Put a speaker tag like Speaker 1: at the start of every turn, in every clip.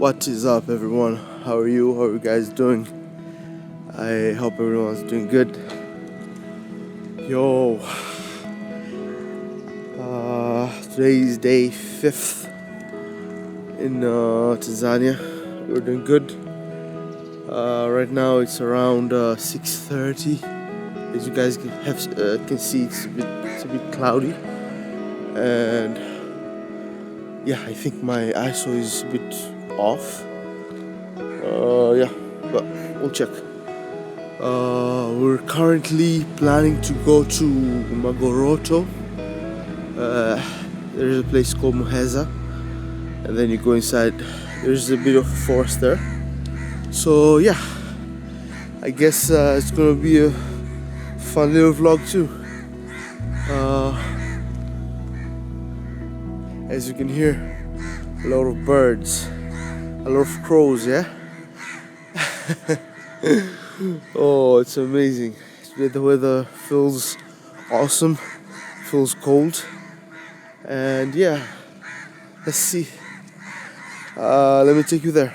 Speaker 1: What is up, everyone? How are you? How are you guys doing? I hope everyone's doing good. Yo, today is day 5th in Tanzania. We're doing good. Right now it's around 6:30. As you guys can see, it's a bit cloudy, and yeah, I think my ISO is a bit off. Yeah, but we'll check. We're currently planning to go to Magoroto. There's a place called Muheza, and then you go inside. There's a bit of a forest there. So yeah, I guess it's gonna be a fun little vlog too. As you can hear, a lot of birds, a lot of crows, yeah? Oh, it's amazing. The weather feels awesome, feels cold, and yeah, let's see. Let me take you there.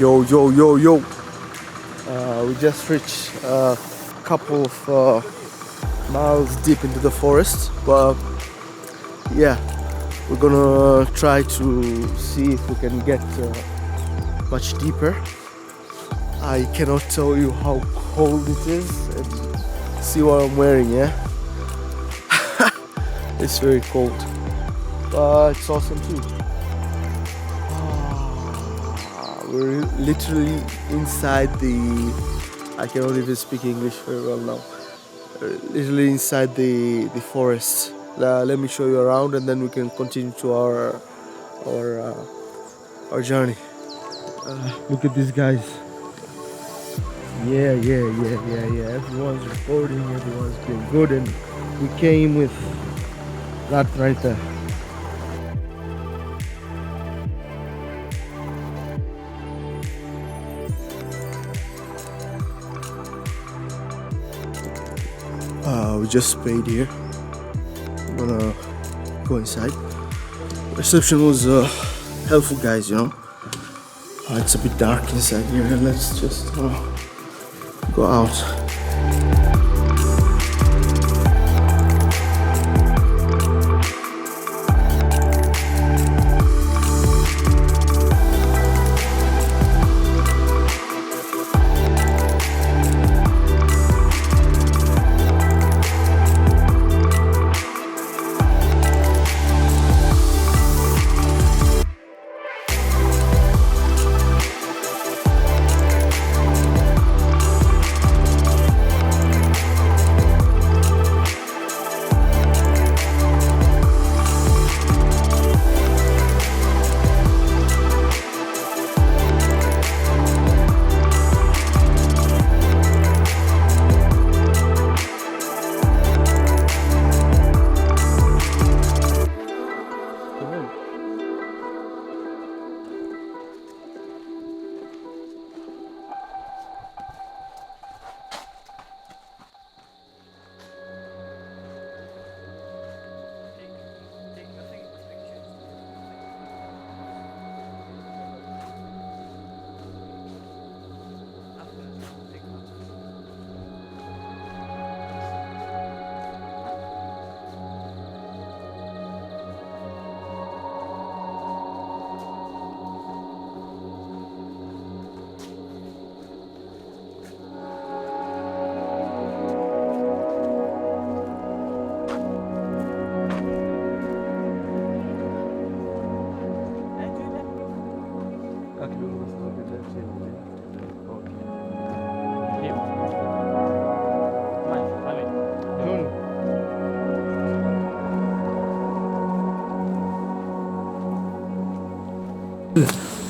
Speaker 1: Yo, yo, yo, yo. We just reached a couple of miles deep into the forest, but yeah, we're gonna try to see if we can get much deeper. I cannot tell you how cold it is, and see what I'm wearing, yeah? It's very cold, but it's awesome too. We're literally inside I cannot even speak English very well now. Literally inside the forest. Let me show you around, and then we can continue to our journey. Look at these guys. Yeah. Everyone's recording. Everyone's being good, and we came with that right there. We just paid here. I'm gonna go inside. Reception was helpful, guys, you know. It's a bit dark inside here. Let's just go out.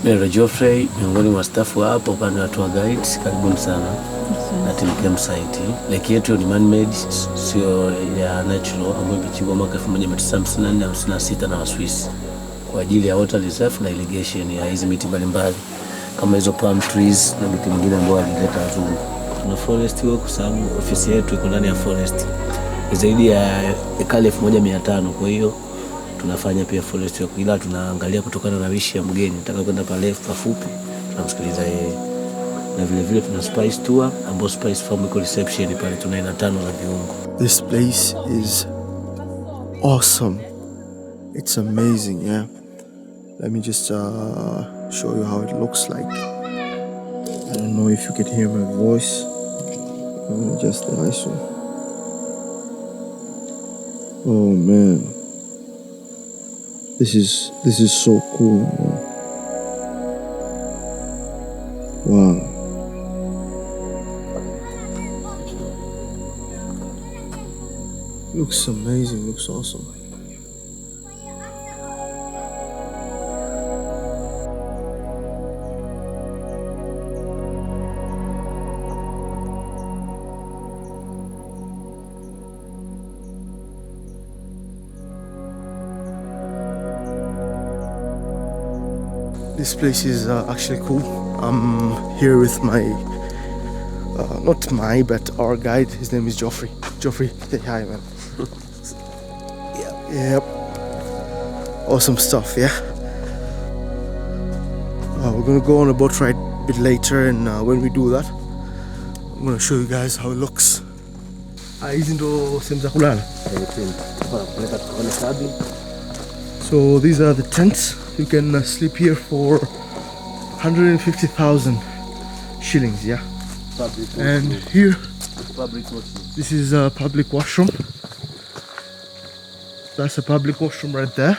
Speaker 2: Mimi Geoffrey, miongoni mwa staff hapo upande wa tour guides. Karibuni sana na team campsite. Lake yetu ni man made, sio ya natural, ambayo imechimbwa mwaka 1954 na Waswisi kwa ajili ya water reserve na irrigation ya hizi miti mbalimbali kama hizo palm trees na miti mingine ambayo alileta wazungu. Tuna forest hiyo kwa sababu ofisi yetu iko ndani ya forest. Zaidi ya ekari 1500, kwa hiyo tunafanya pia forest work, ila tunaangalia kutokana na wishi ya mgeni nataka kwenda pale pafupi, tunamsikiliza yeye. Na vile vile tuna spice tour ambapo spice farm iko reception pale, tuna aina 5 na viungo.
Speaker 1: This place is awesome. It's amazing, yeah. Let me just show you how it looks like. I don't know if you can hear my voice. Just the ISO. Oh man. This is so cool, man. Wow. Looks amazing, looks awesome. This place is actually cool. I'm here with my, not my, but our guide. His name is Geoffrey. Geoffrey, say hi, man. Yep. Awesome stuff, yeah. We're gonna go on a boat ride bit later, and when we do that, I'm gonna show you guys how it looks. Hizi ndo sehemu za kulala. So these are the tents. You can sleep here for 150,000 shillings, yeah. And here, this is a public washroom. That's a public washroom right there.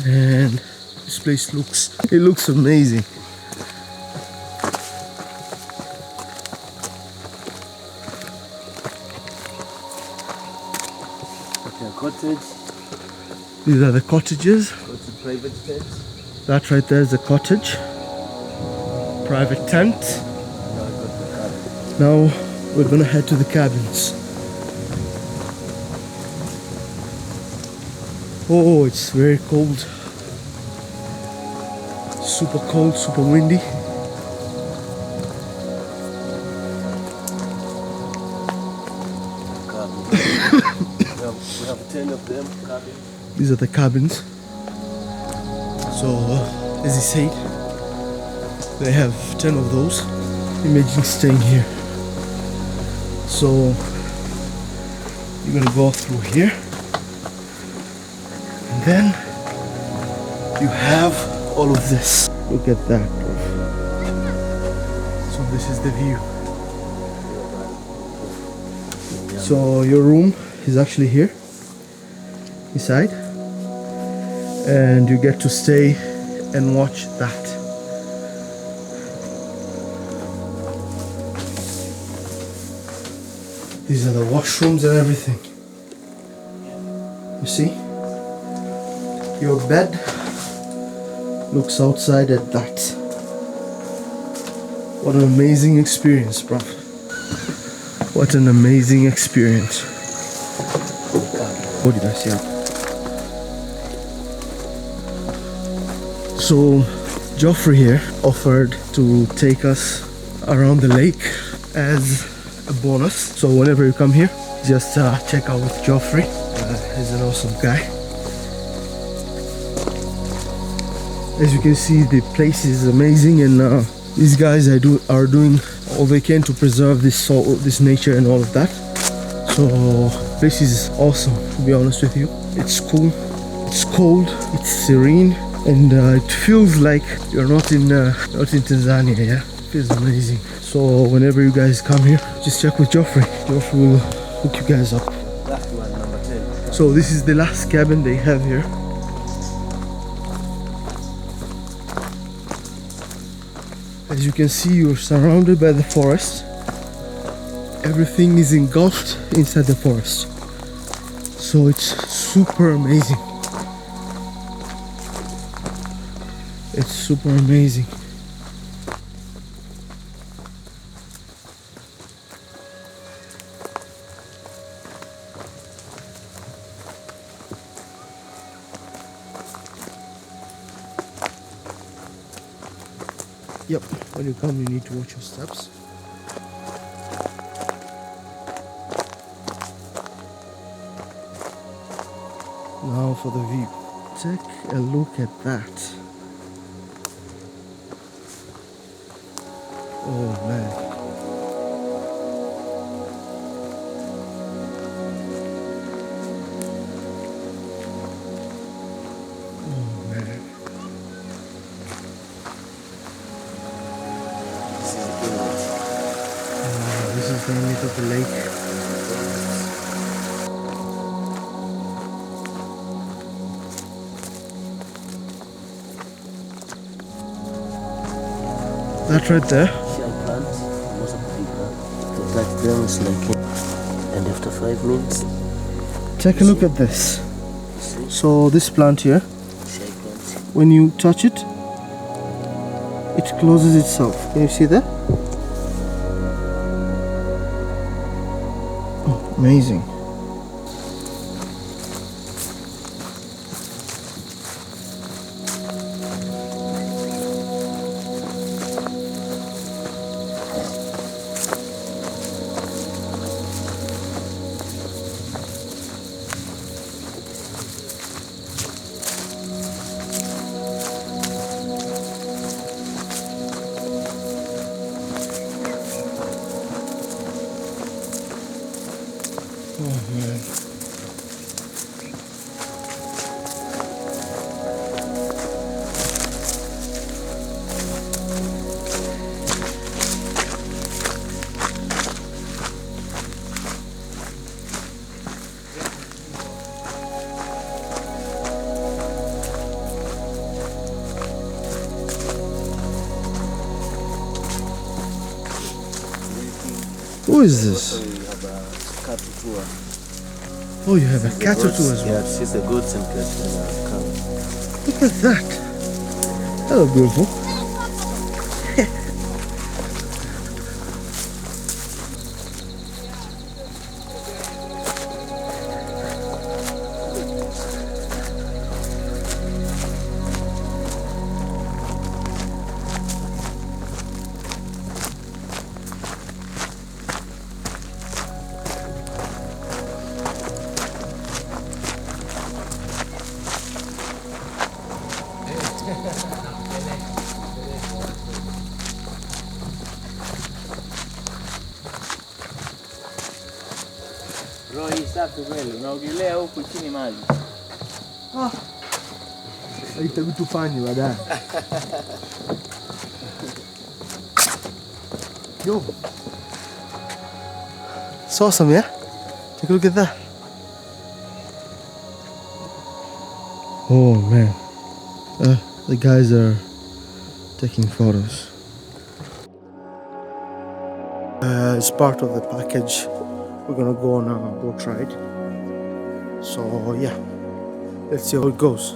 Speaker 1: And this place looks amazing.
Speaker 2: Cottage.
Speaker 1: These are the cottages.
Speaker 2: It's a private tent.
Speaker 1: That right there is a cottage. Private tent. Now we're gonna head to the cabins. Oh, it's very cold. Super cold, super windy.
Speaker 2: We have 10 of them cabins.
Speaker 1: These are the cabins. So, as he said, they have 10 of those. Imagine staying here. So, you're gonna go through here. And then, you have all of this. Look at that. So, this is the view. So, your room is actually here inside, and you get to stay and watch that. These are the washrooms and everything. You see, your bed looks outside at that. What an amazing experience, bro. What an amazing experience. What did I say? So Geoffrey here offered to take us around the lake as a bonus. So whenever you come here, just check out with Geoffrey. He's an awesome guy. As you can see, the place is amazing, and these guys are doing all they can to preserve this nature and all of that. So this is awesome, to be honest with you. It's cool, it's cold, it's serene, and it feels like you're not in Tanzania. Yeah, it feels amazing. So whenever you guys come here, just check with Geoffrey. Geoffrey will hook you guys up.
Speaker 2: Last one, number 10.
Speaker 1: So this is the last cabin they have here. As you can see, you're surrounded by the forest. Everything is engulfed inside the forest. So it's super amazing. It's super amazing. Yep, when you come, you need to watch your steps. Now for the view. Take a look at that. Oh man. Oh man. This is the limit of the lake. That right there.
Speaker 2: Plants, most of the people to touch them is like, and after 5 minutes.
Speaker 1: Take a look at this. So this plant here, when you touch it, it closes itself. Can you see that? Oh, amazing. Oh man. Who is this?
Speaker 2: Also, we have a cattle tour.
Speaker 1: Oh, you have a cattle too as
Speaker 2: Yeah,
Speaker 1: well.
Speaker 2: to see the goats and cattle and cows.
Speaker 1: Look at that. Hello, beautiful.
Speaker 3: Bro, hii safi kweli. Unaogelea huku chini maji.
Speaker 1: Itabidi tufanye baadaye. Yo. It's awesome, yeah? Take a look at that. Oh man. The guys are taking photos. As part of the package, we're gonna go on a boat ride. So yeah, let's see how it goes.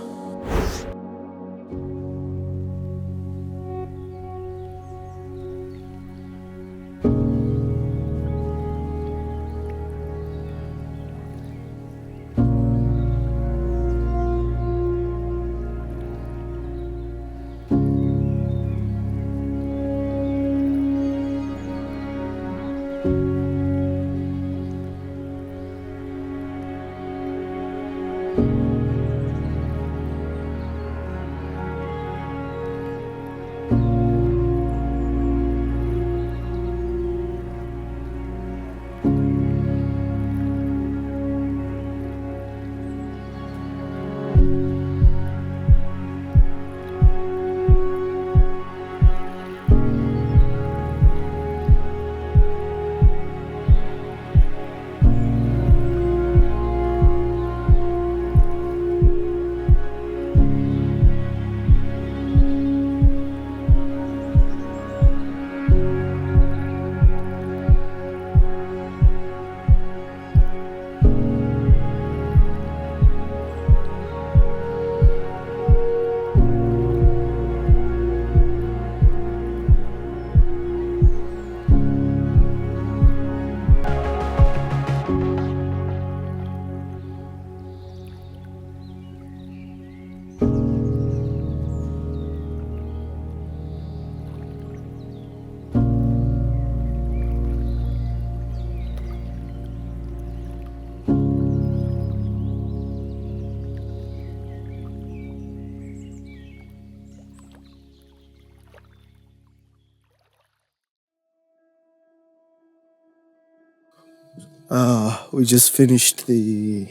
Speaker 1: We just finished the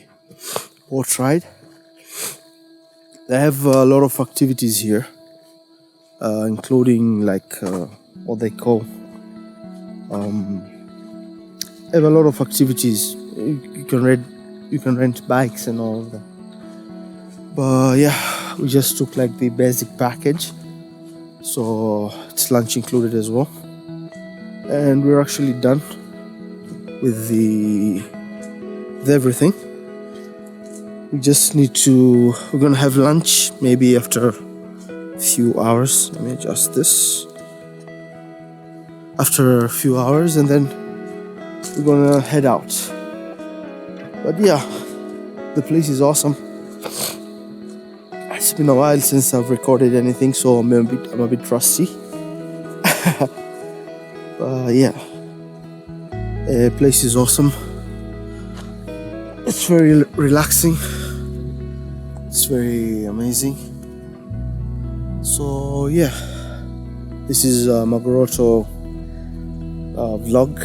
Speaker 1: boat ride. They have a lot of activities here, including like what they call. They have a lot of activities. You can rent bikes and all of that. But yeah, we just took like the basic package, so it's lunch included as well. And we're actually done with everything. We just need to, we're gonna have lunch maybe after a few hours. Let me adjust this. After a few hours, and then we're gonna head out. But yeah, the place is awesome. It's been a while since I've recorded anything, so I'm a bit rusty. Yeah, the place is awesome. It's very relaxing. It's very amazing. So yeah, this is Magoroto vlog.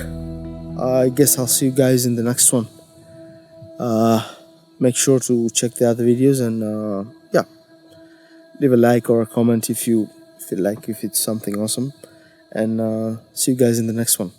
Speaker 1: I guess I'll see you guys in the next one. Make sure to check the other videos, and yeah, leave a like or a comment if you feel like if it's something awesome. And see you guys in the next one.